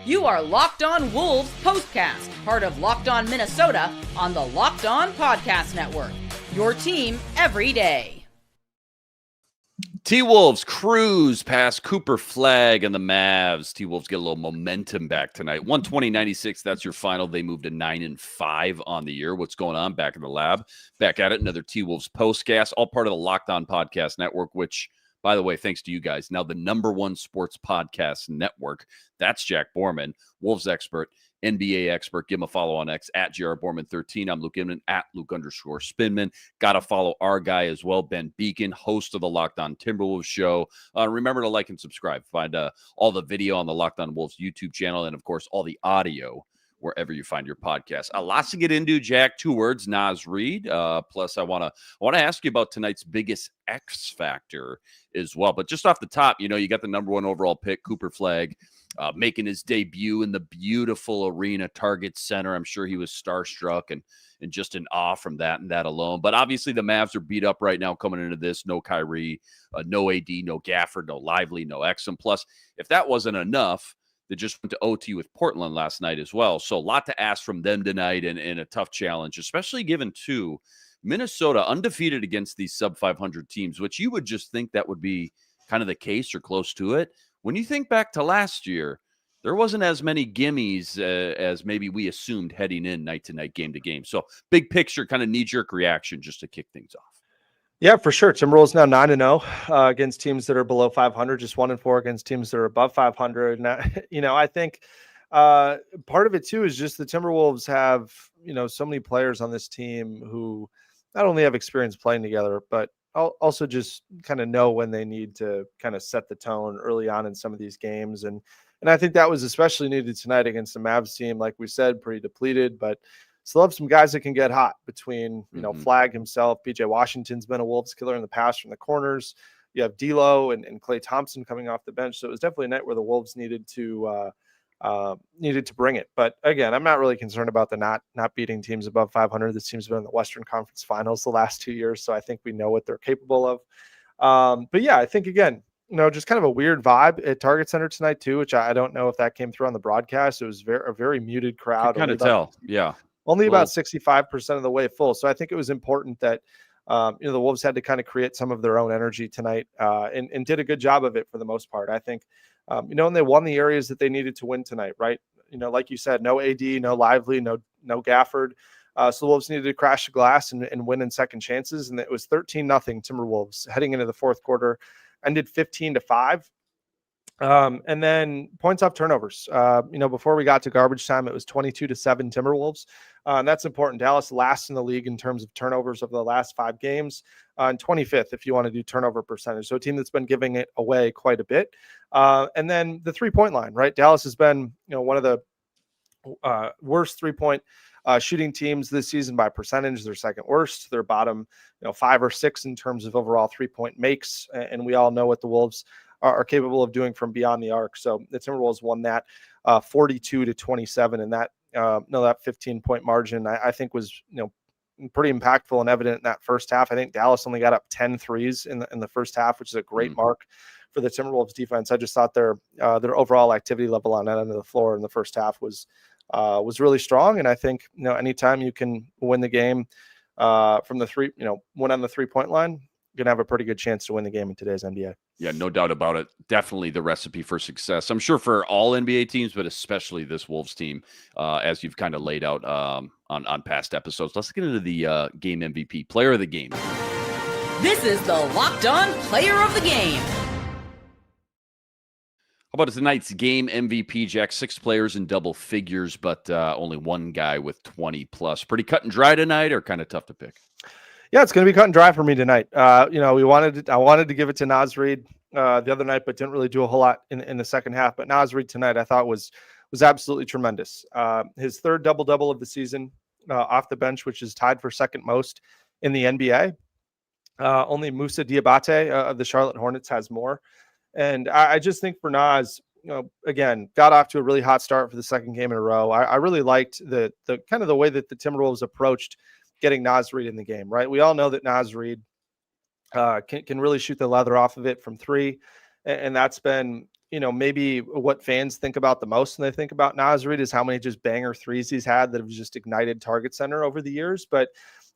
You are Locked On Wolves POSTCAST, part of Locked On Minnesota on the Locked On Podcast Network. Your team every day. T-Wolves cruise past Cooper Flagg and the Mavs. T-Wolves get a little momentum back tonight. 120-96, that's your final. They moved to 9-5 on the year. What's going on back in the lab? Back at it, another T-Wolves postcast, all part of the Locked On Podcast Network, which, by the way, thanks to you guys, now the _1 sports podcast network. That's Jack Borman, Wolves expert, NBA expert. Give him a follow on X at JRBorman13. I'm Luke Inman at Luke_Spinman. Got to follow our guy as well, Ben Beacon, host of the Locked On Timberwolves show. Remember to like and subscribe. Find all the video on the Locked On Wolves YouTube channel and, of course, all the audio wherever you find your podcast. Lots to get into, Jack. 2 words, Naz Reid. Plus, I want to ask you about tonight's biggest X factor as well. But just off the top, you got the #1 overall pick, Cooper Flagg, making his debut in the beautiful arena, Target Center. I'm sure he was starstruck and just in awe from that and that alone. But obviously, the Mavs are beat up right now coming into this. No Kyrie, no AD, no Gafford, no Lively, no Exum. Plus, if that wasn't enough, they just went to OT with Portland last night as well. So a lot to ask from them tonight and a tough challenge, especially given, too, Minnesota undefeated against these sub-500 teams, which you would just think that would be kind of the case or close to it. When you think back to last year, there wasn't as many gimmies as maybe we assumed heading in night to night, game to game. So big picture, kind of knee-jerk reaction just to kick things off. Yeah, for sure. Timberwolves now 9-0 against teams that are below 500, just 1-4 against teams that are above 500. And I think part of it too is just the Timberwolves have so many players on this team who not only have experience playing together, but also just kind of know when they need to kind of set the tone early on in some of these games. And I think that was especially needed tonight against the Mavs team, like we said, pretty depleted, but still have some guys that can get hot between, Flagg himself. PJ Washington's been a Wolves killer in the past from the corners. You have D'Lo and Klay Thompson coming off the bench. So it was definitely a night where the Wolves needed to bring it. But again, I'm not really concerned about the not beating teams above 500. This team's been in the Western Conference Finals the last 2 years. So I think we know what they're capable of. But yeah, I think again, just kind of a weird vibe at Target Center tonight too, which I don't know if that came through on the broadcast. It was a very muted crowd. Kind of tell. Yeah. Only about 65% of the way full. So I think it was important that, the Wolves had to kind of create some of their own energy tonight and did a good job of it for the most part. I think, and they won the areas that they needed to win tonight, right? Like you said, no AD, no Lively, no Gafford. So the Wolves needed to crash the glass and win in second chances. And it was 13-0 Timberwolves heading into the fourth quarter, ended 15-5. And then points off turnovers. Before we got to garbage time, it was 22-7 Timberwolves. And that's important. Dallas last in the league in terms of turnovers over the last 5 games, and 25th if you want to do turnover percentage. So a team that's been giving it away quite a bit. And then the 3-point line, right? Dallas has been, one of the worst 3-point shooting teams this season by percentage. They're second worst. They're bottom, 5 or 6 in terms of overall 3-point makes. And we all know what the Wolves are capable of doing from beyond the arc. So the Timberwolves won that 42-27, and that 15-point margin I think was pretty impactful and evident in that first half. I think Dallas only got up 10 threes in the first half, which is a great mark for the Timberwolves defense. I just thought their overall activity level on that end of the floor in the first half was really strong. And I think anytime you can win the game from the win on the 3-point line, you're gonna have a pretty good chance to win the game in today's NBA. Yeah, no doubt about it. Definitely the recipe for success. I'm sure for all NBA teams, but especially this Wolves team, as you've kind of laid out on past episodes. Let's get into the game MVP, player of the game. This is the Locked On Player of the Game. How about tonight's game MVP, Jack? 6 players in double figures, but only one guy with 20 plus. Pretty cut and dry tonight, or kind of tough to pick? Yeah, it's going to be cut and dry for me tonight. I wanted to give it to Naz Reid the other night, but didn't really do a whole lot in the second half. But Naz Reid tonight, I thought was absolutely tremendous. His third double-double of the season off the bench, which is tied for second most in the NBA. Only Moussa Diabate of the Charlotte Hornets has more. And I just think for Naz, again, got off to a really hot start for the second game in a row. I really liked the kind of the way that the Timberwolves approached getting Naz Reid in the game, right? We all know that Naz Reid can really shoot the leather off of it from 3. And that's been maybe what fans think about the most when they think about Naz Reid is how many just banger threes he's had that have just ignited target center over the years. But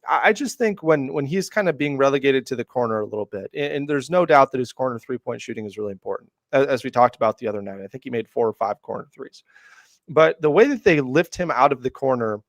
I just think when he's kind of being relegated to the corner a little bit, and there's no doubt that his corner 3-point shooting is really important, as we talked about the other night. I think he made 4 or 5 corner threes. But the way that they lift him out of the corner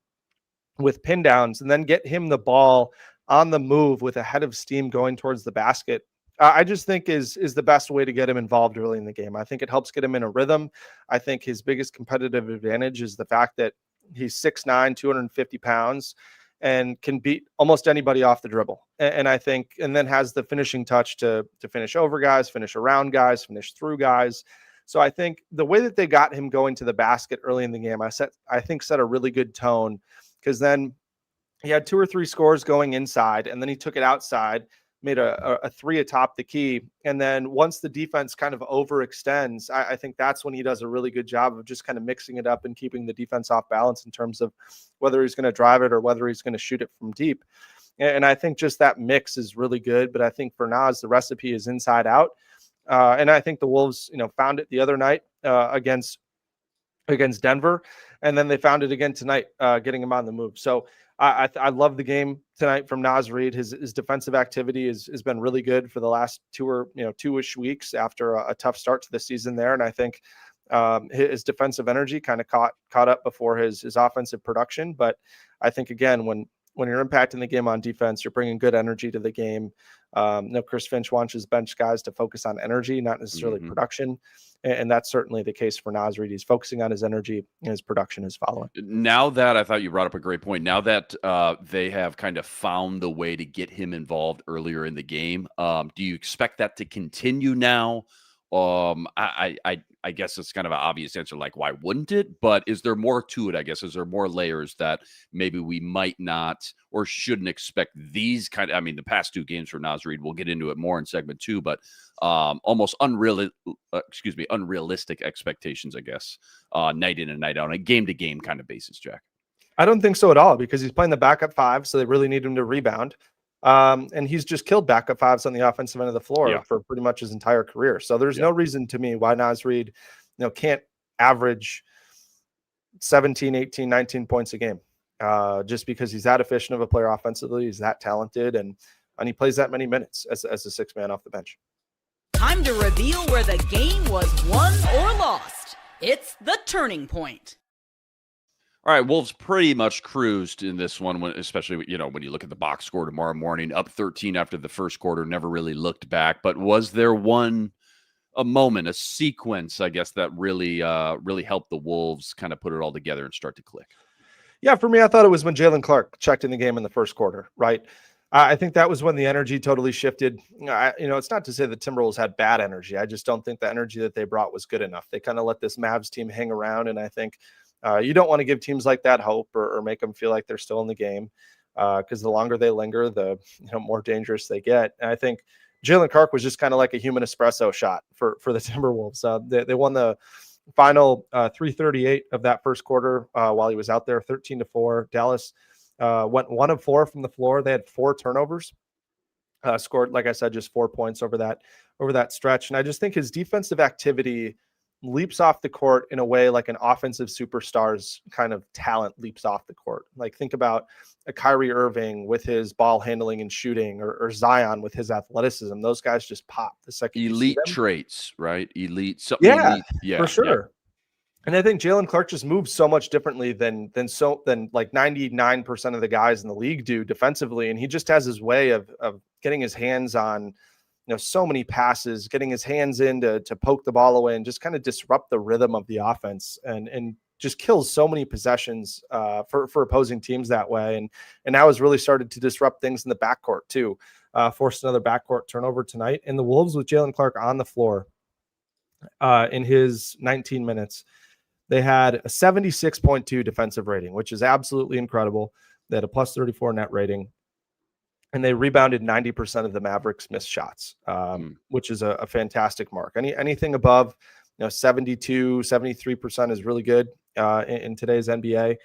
with pin downs and then get him the ball on the move with a head of steam going towards the basket, I just think is the best way to get him involved early in the game. I think it helps get him in a rhythm. I think his biggest competitive advantage is the fact that he's 6'9", 250 pounds, and can beat almost anybody off the dribble. And I think, and then has the finishing touch to finish over guys, finish around guys, finish through guys. So I think the way that they got him going to the basket early in the game, I think set a really good tone, because then he had 2 or 3 scores going inside, and then he took it outside, made a 3 atop the key. And then once the defense kind of overextends, I think that's when he does a really good job of just kind of mixing it up and keeping the defense off balance in terms of whether he's going to drive it or whether he's going to shoot it from deep. And I think just that mix is really good. But I think for Naz, the recipe is inside out. And I think the Wolves, found it the other night against Denver. And then they found it again tonight, getting him on the move. So I love the game tonight from Naz Reid. His defensive activity has been really good for the last 2-ish weeks after a tough start to the season there. And I think his defensive energy kind of caught up before his offensive production. But I think, again, when you're impacting the game on defense, you're bringing good energy to the game. Chris Finch wants his bench guys to focus on energy, not necessarily production. And that's certainly the case for Naz Reid. He's focusing on his energy, and his production is following. Now that, I thought you brought up a great point. Now that they have kind of found the way to get him involved earlier in the game, do you expect that to continue now? I guess it's kind of an obvious answer, like, why wouldn't it? But is there more to it, I guess? Is there more layers that maybe we might not or shouldn't expect these kind of, the past 2 games for Naz Reid, we'll get into it more in segment 2, but almost unrealistic expectations, I guess, night in and night out on a game-to-game kind of basis, Jack? I don't think so at all, because he's playing the backup 5, so they really need him to rebound. And he's just killed backup 5s on the offensive end of the floor for pretty much his entire career. So there's no reason to me why Naz Reid, can't average 17, 18, 19 points a game. Just because he's that efficient of a player offensively, he's that talented, and he plays that many minutes as a 6-man off the bench. Time to reveal where the game was won or lost. It's the turning point. All right, Wolves pretty much cruised in this one, especially when you look at the box score tomorrow morning, up 13 after the first quarter, never really looked back. But was there a moment, a sequence, I guess, that really helped the Wolves kind of put it all together and start to click? Yeah, for me, I thought it was when Jalen Clark checked in the game in the first quarter, right? I think that was when the energy totally shifted. It's not to say the Timberwolves had bad energy. I just don't think the energy that they brought was good enough. They kind of let this Mavs team hang around, and I think you don't want to give teams like that hope or make them feel like they're still in the game, because the longer they linger, the more dangerous they get. And I think Jalen Clark was just kind of like a human espresso shot for the Timberwolves. They won the final 3:38 of that first quarter while he was out there, 13-4. Dallas went 1 of 4 from the floor. They had 4 turnovers, scored, like I said, just 4 points over that stretch. And I just think his defensive activity leaps off the court in a way like an offensive superstar's kind of talent leaps off the court. Like, think about a Kyrie Irving with his ball handling and shooting, or Zion with his athleticism. Those guys just pop the second. Elite traits, right? Elite. Yeah, elite. For sure. Yeah. And I think Jalen Clark just moves so much differently than like 99% of the guys in the league do defensively. And he just has his way of getting his hands on, so many passes, getting his hands in to poke the ball away and just kind of disrupt the rhythm of the offense, and just kills so many possessions for opposing teams that way. And now has really started to disrupt things in the backcourt too. Forced another backcourt turnover tonight. And the Wolves, with Jalen Clark on the floor in his 19 minutes, they had a 76.2 defensive rating, which is absolutely incredible. They had a plus 34 net rating, and they rebounded 90% of the Mavericks' missed shots, which is a fantastic mark. Anything above 72, 73% is really good in today's NBA.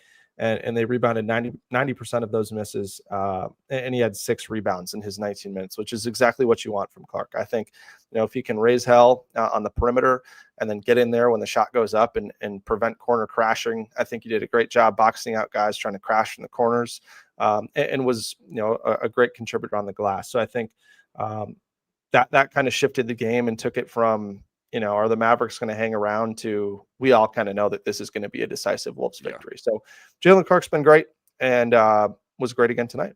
and they rebounded 90% of those misses. And he had 6 rebounds in his 19 minutes, which is exactly what you want from Clark. I think, if he can raise hell on the perimeter and then get in there when the shot goes up and prevent corner crashing, I think he did a great job boxing out guys trying to crash in the corners, and was, a great contributor on the glass. So I think that kind of shifted the game and took it from, are the Mavericks going to hang around to, we all kind of know that this is going to be a decisive Wolves victory. So Jalen Clark's been great and was great again tonight.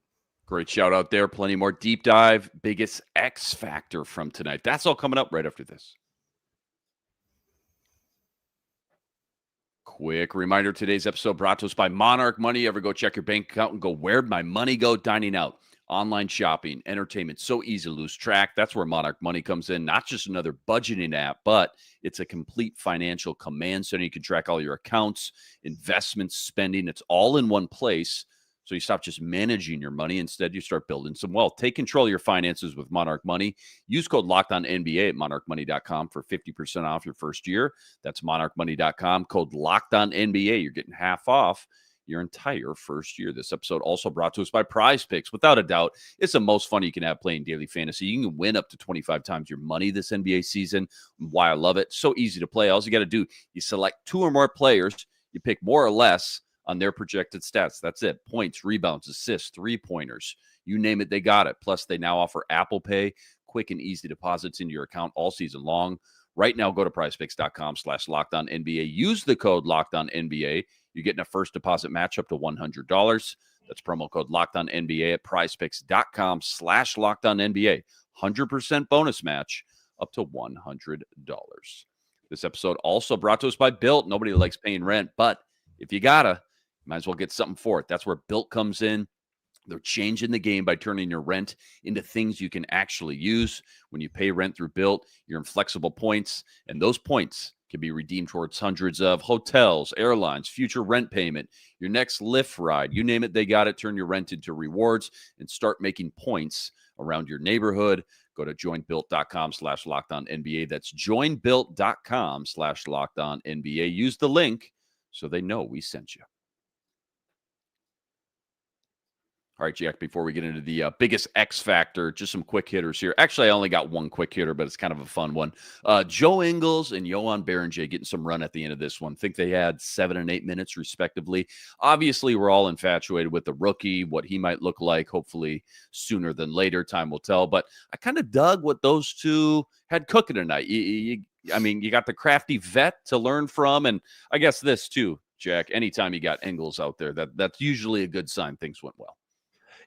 Great shout out there. Plenty more deep dive. Biggest X factor from tonight. That's all coming up right after this. Quick reminder, today's episode brought to us by Monarch Money. Ever go check your bank account and go, where'd my money go? Dining out, online shopping, entertainment, so easy to lose track. That's where Monarch Money comes in. Not just another budgeting app, but it's a complete financial command center. You can track all your accounts, investments, spending. It's all in one place. So you stop just managing your money. Instead, you start building some wealth. Take control of your finances with Monarch Money. Use code LOCKEDONNBA at monarchmoney.com for 50% off your first year. That's monarchmoney.com. Code LOCKEDONNBA. You're getting half off your entire first year. This episode also brought to us by Prize Picks. Without a doubt, it's the most fun you can have playing daily fantasy. You can win up to 25 times your money this NBA season. Why I love it. So easy to play. All you got to do, you select 2 or more players. You pick more or less on their projected stats. That's it. Points, rebounds, assists, 3-pointers. You name it, they got it. Plus, they now offer Apple Pay, quick and easy deposits into your account all season long. Right now, go to prizepicks.com/LockedOnNBA. Use the code LockedOnNBA. You're getting a first deposit match up to $100. That's promo code LockedOnNBA at prizepicks.com/LockedOnNBA. 100% bonus match up to $100. This episode also brought to us by Built. Nobody likes paying rent, but if you gotta, might as well get something for it. That's where Built comes in. They're changing the game by turning your rent into things you can actually use. When you pay rent through Built, you're in flexible points, and those points can be redeemed towards hundreds of hotels, airlines, future rent payment, your next Lyft ride. You name it, they got it. Turn your rent into rewards and start making points around your neighborhood. Go to joinbuilt.com/LockedOnNBA. That's joinbuilt.com/LockedOnNBA. Use the link so they know we sent you. All right, Jack, before we get into the biggest X factor, just some quick hitters here. Actually, I only got one quick hitter, but it's kind of a fun one. Joe Ingles and Johan Berenger getting some run at the end of this one. I think they had 7 and 8 minutes, respectively. Obviously, we're all infatuated with the rookie, what he might look like, hopefully sooner than later. Time will tell. But I kind of dug what those two had cooking tonight. I mean, you got the crafty vet to learn from, and I guess this, too, Jack. Anytime you got Ingles out there, that's usually a good sign things went well.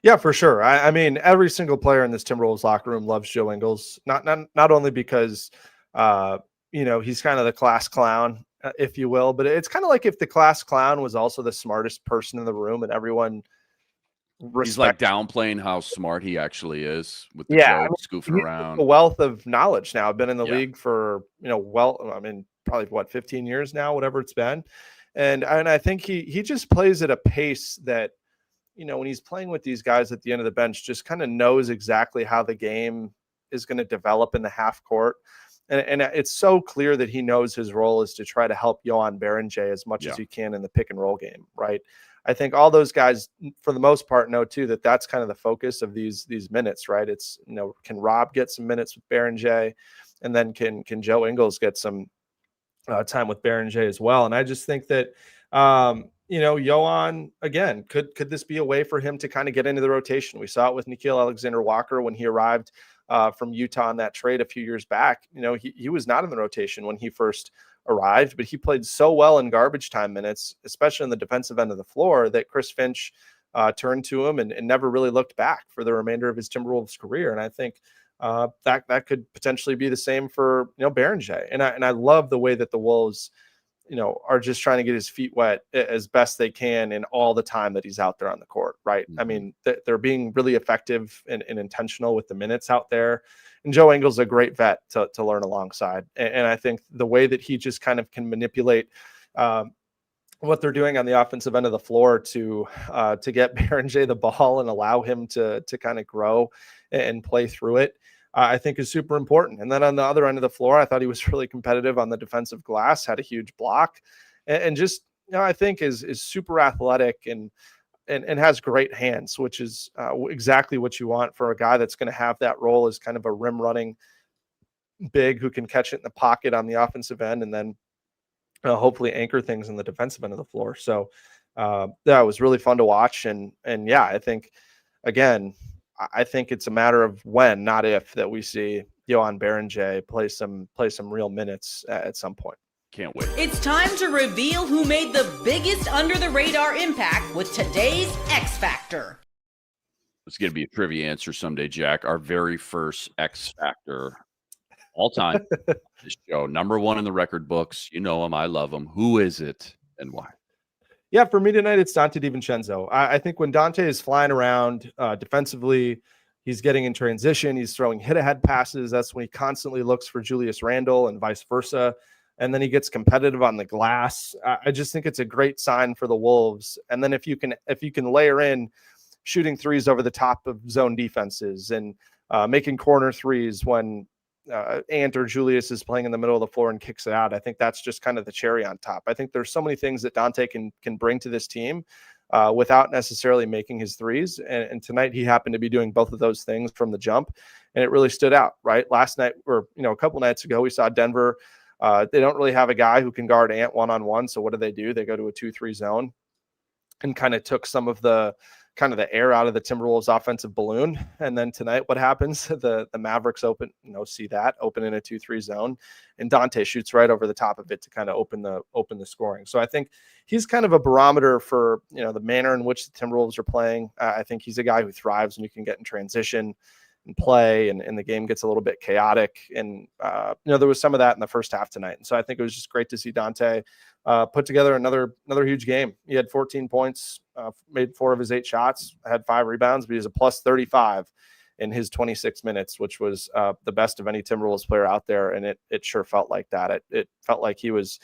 Yeah, for sure. I mean, every single player in this Timberwolves locker room loves Joe Ingles. Not only because he's kind of the class clown, if you will, but it's kind of like if the class clown was also the smartest person in the room, and everyone he's like downplaying how smart he actually is with the jokes, goofing around. A wealth of knowledge now. I've been in the league for probably 15 years now, whatever it's been, and I think he just plays at a pace that, when he's playing with these guys at the end of the bench, just kind of knows exactly how the game is going to develop in the half court. And it's so clear that he knows his role is to try to help Johan Berenger as much as he can in the pick and roll game, right? I think all those guys, for the most part, know too that that's kind of the focus of these minutes, right? It's, can Rob get some minutes with Berenger, and then can Joe Ingles get some time with Berenger as well? And I just think that Johan, again, could this be a way for him to kind of get into the rotation? We saw it with Nickeil Alexander-Walker when he arrived from Utah in that trade a few years back. He was not in the rotation when he first arrived, but he played so well in garbage time minutes, especially on the defensive end of the floor, that Chris Finch turned to him and never really looked back for the remainder of his Timberwolves career. And I think that could potentially be the same for Berenger. And I love the way that the Wolves are just trying to get his feet wet as best they can in all the time that he's out there on the court, right? Mm-hmm. I mean, they're being really effective and intentional with the minutes out there. And Joe Ingles is a great vet to learn alongside. And I think the way that he just kind of can manipulate what they're doing on the offensive end of the floor to get Berenger the ball and allow him to kind of grow and play through it, I think is super important. And then on the other end of the floor, I thought he was really competitive on the defensive glass, had a huge block, and just, I think is super athletic and has great hands, which is exactly what you want for a guy that's going to have that role as kind of a rim running big who can catch it in the pocket on the offensive end and then hopefully anchor things in the defensive end of the floor. So that was really fun to watch. And yeah, I think, again, I think it's a matter of when, not if, that we see Johan Berenjay play some real minutes at some point. Can't wait. It's time to reveal who made the biggest under-the-radar impact with today's X Factor. It's going to be a trivia answer someday, Jack. Our very first X Factor all time. This show, number one in the record books. You know him. I love him. Who is it and why? Yeah, for me tonight, it's Dante DiVincenzo. I think when Dante is flying around defensively, he's getting in transition, he's throwing hit-ahead passes. That's when he constantly looks for Julius Randle and vice versa. And then he gets competitive on the glass. I just think it's a great sign for the Wolves. And then if you can layer in shooting threes over the top of zone defenses and making corner threes when Ant or Julius is playing in the middle of the floor and kicks it out, I think that's just kind of the cherry on top. I think there's so many things that Dante can bring to this team without necessarily making his threes. And tonight he happened to be doing both of those things from the jump, and it really stood out. Right, last night, or a couple nights ago, we saw Denver. They don't really have a guy who can guard Ant one-on-one. So what do? They go to a 2-3 zone and kind of took some of the air out of the Timberwolves offensive balloon. And then tonight, what happens? The Mavericks open in a 2-3 zone, and Dante shoots right over the top of it to kind of open the scoring. So I think he's kind of a barometer for, the manner in which the Timberwolves are playing. I think he's a guy who thrives when you can get in transition and play, and the game gets a little bit chaotic. And, there was some of that in the first half tonight. And so I think it was just great to see Dante put together another huge game. He had 14 points, made 4 of his 8 shots, had 5 rebounds, but he was a plus 35 in his 26 minutes, which was the best of any Timberwolves player out there. And it sure felt like that. It felt like he was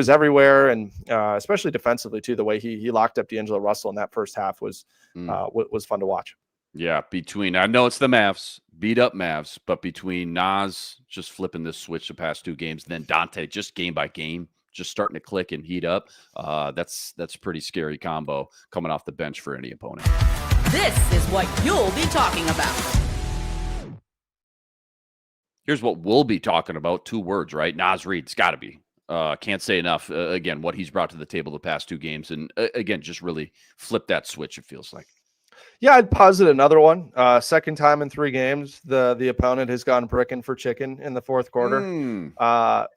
everywhere, and especially defensively too. The way he locked up D'Angelo Russell in that first half was fun to watch. Yeah, I know it's the Mavs, beat up Mavs, but between Nas just flipping this switch the past 2 games, then Dante just game by game, just starting to click and heat up. That's a pretty scary combo coming off the bench for any opponent. This is what you'll be talking about. Here's what we'll be talking about. 2 words, right? Naz Reid. It's got to be. Can't say enough. Again, what he's brought to the table the past 2 games. And again, just really flip that switch, it feels like. Yeah, I'd posit another one. Second time in 3 games, the opponent has gone bricking for chicken in the fourth quarter.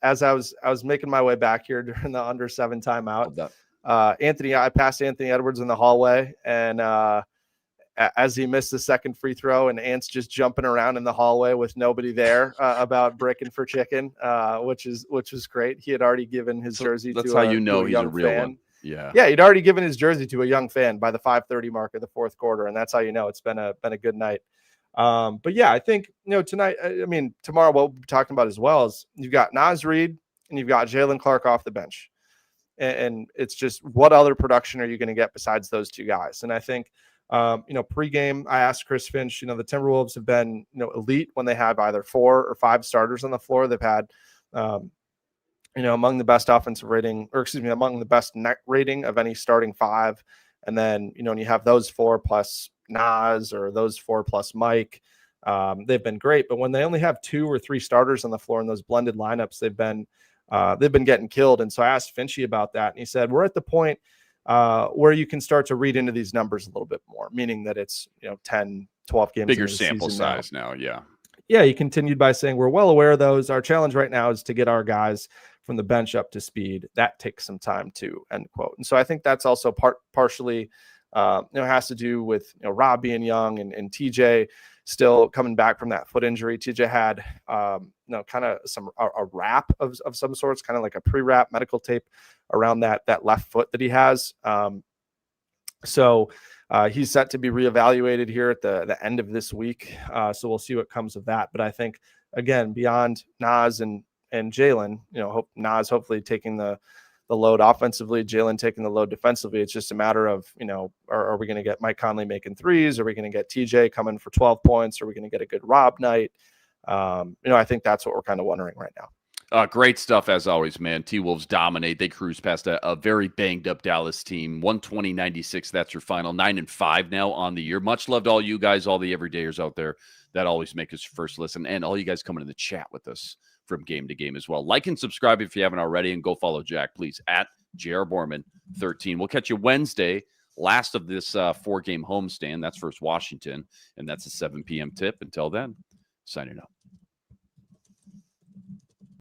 As I was making my way back here during the under 7 timeout, I passed Anthony Edwards in the hallway, and as he missed the second free throw, and Ant's just jumping around in the hallway with nobody there about bricking for chicken, which was great. He had already given his jersey. That's to how a, you know to a he's young a real fan. one. Yeah, he'd already given his jersey to a young fan by the 5:30 mark of the fourth quarter, and that's how you know it's been a good night. But yeah, I think tonight. Tomorrow, what we'll be talking about as well is you've got Naz Reid and you've got Jalen Clark off the bench, and it's just what other production are you going to get besides those 2 guys? And I think pregame, I asked Chris Finch. The Timberwolves have been elite when they have either 4 or 5 starters on the floor. They've had among the best offensive rating, among the best net rating of any starting 5. And then, when you have those 4 plus Nas or those 4 plus Mike, they've been great. But when they only have 2 or 3 starters on the floor in those blended lineups, they've been getting killed. And so I asked Finchy about that, and he said, we're at the point where you can start to read into these numbers a little bit more, meaning that it's, 10, 12 games. Bigger sample size now. Yeah. Yeah. He continued by saying, we're well aware of those. Our challenge right now is to get our guys from the bench up to speed. That takes some time too, end quote. And so I think that's also partially, has to do with, Rob being young and TJ still coming back from that foot injury. TJ had, kind of a wrap of some sorts, kind of like a pre-wrap medical tape around that left foot that he has. So he's set to be reevaluated here at the end of this week. So we'll see what comes of that. But I think, again, beyond Nas and Jalen, Nas hopefully taking the load offensively, Jalen taking the load defensively. It's just a matter of, are we going to get Mike Conley making threes? Are we going to get TJ coming for 12 points? Are we going to get a good Rob night? I think that's what we're kind of wondering right now. Great stuff as always, man. T-Wolves dominate. They cruise past a very banged-up Dallas team. 120-96, that's your final. 9-5 now on the year. Much love to all you guys, all the everydayers out there that always make us your first listen, and all you guys coming in the chat with us from game to game as well. Like and subscribe if you haven't already, and go follow Jack, please, at JR Borman 13. We'll catch you Wednesday, last of this 4-game homestand. That's versus Washington, and that's a 7 p.m. tip. Until then, signing out.